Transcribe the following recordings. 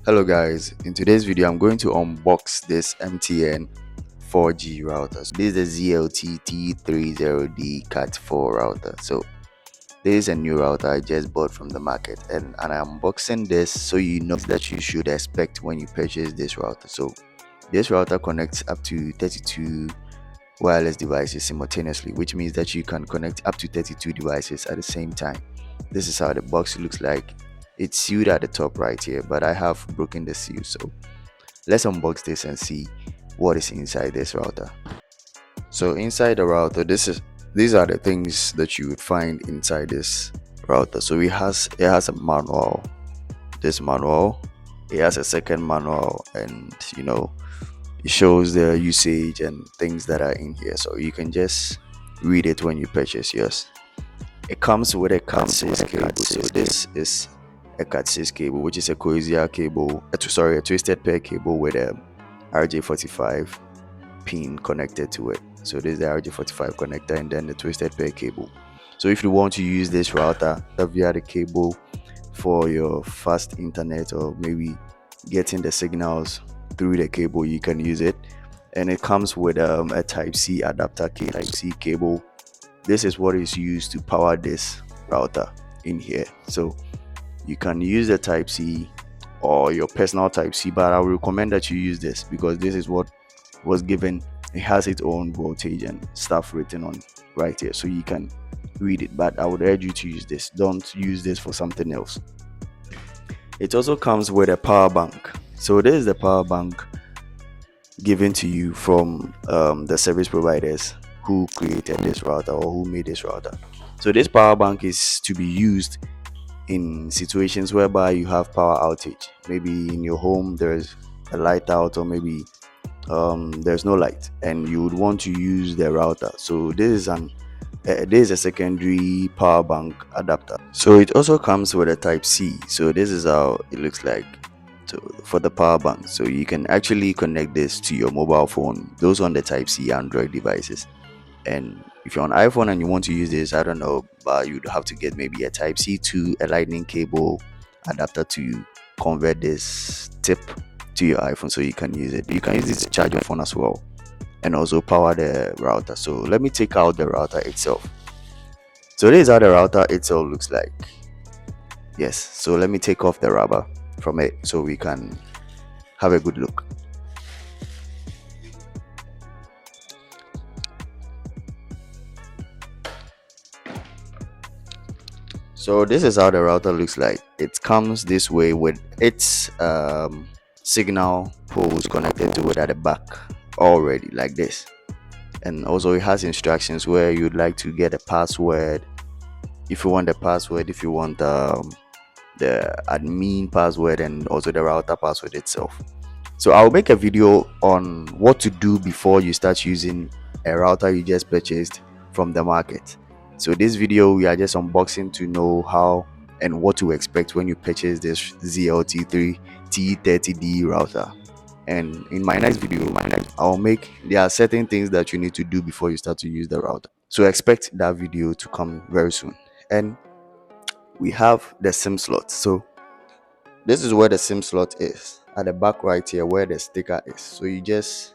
Hello guys, in today's video I'm going to unbox this MTN 4G router. So this is the ZLT T30D Cat4 router. So this is a new router I just bought from the market, and I'm unboxing this so you know that you should expect when you purchase this router. So this router connects up to 32 wireless devices simultaneously, which means that you can connect up to 32 devices at the same time. This is how the box looks like. It's sealed at the top right here, but I have broken the seal, so let's unbox this and see what is inside this router. So inside the router, these are the things that you would find inside this router. So it has a manual, this manual, it has a second manual, and it shows the usage and things that are in here, so you can just read it when you purchase yours. It comes with a Cat6 cable. So this is a Cat6 cable, which is a coaxial cable, a twisted pair cable with a RJ45 pin connected to it. So this is the RJ45 connector and then the twisted pair cable. So if you want to use this router via the cable for your fast internet, or maybe getting the signals through the cable, you can use it. And it comes with a Type-C adapter, Type-C cable. This is what is used to power this router in here. So you can use the Type-C or your personal Type-C, but I would recommend that you use this because this is what was given. It has its own voltage and stuff written on right here, so you can read it. But I would urge you to use this. Don't use this for something else. It also comes with a power bank. So this is the power bank given to you from the service providers who created this router or who made this router. So this power bank is to be used in situations whereby you have power outage. Maybe in your home there's a light out, or maybe there's no light and you would want to use the router. So this is a secondary power bank adapter. So it also comes with a Type-C. So this is how it looks like for the power bank. So you can actually connect this to your mobile phone, those on the Type-C Android devices. And if you're on iPhone and you want to use this, I don't know, but you'd have to get maybe a Type-C to a lightning cable adapter to convert this tip to your iPhone so you can use it. You can use this to charge your phone as well and also power the router. So let me take out the router itself. So this is how the router itself looks like. Yes, so let me take off the rubber from it so we can have a good look. So this is how the router looks like. It comes this way with its signal poles connected to it at the back already, like this. And also it has instructions where you'd like to get a password, if you want the password, if you want the admin password, and also the router password itself. So I'll make a video on what to do before you start using a router you just purchased from the market. So this video we are just unboxing to know how and what to expect when you purchase this ZLT T30D router. And in my next video, there are certain things that you need to do before you start to use the router. So expect that video to come very soon. And we have the SIM slot. So this is where the SIM slot is, at the back right here where the sticker is. So you just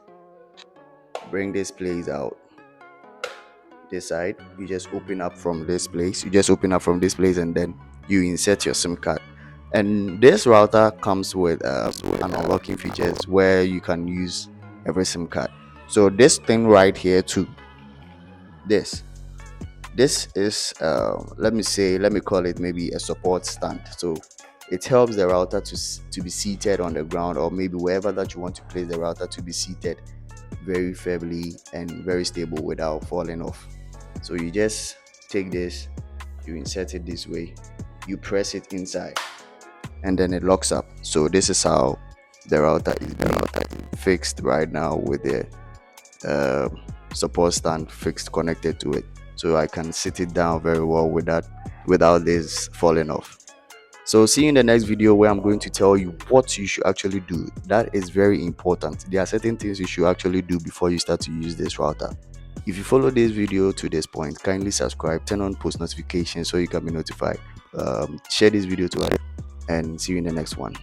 bring this place out, this side, you just open up from this place, and then you insert your SIM card. And this router comes with an unlocking features where you can use every SIM card. So this thing right here too, this is let me call it maybe a support stand. So it helps the router to be seated on the ground, or maybe wherever that you want to place the router to be seated very firmly and very stable without falling off. So you just take this, you insert it this way, you press it inside, and then it locks up. So this is how the router is fixed right now, with the support stand fixed connected to it, so I can sit it down very well without this falling off. So see you in the next video, where I'm going to tell you what you should actually do. That is very important. There are certain things you should actually do before you start to use this router. If you follow this video to this point, kindly subscribe, turn on post notifications so you can be notified. Share this video to others, and see you in the next one.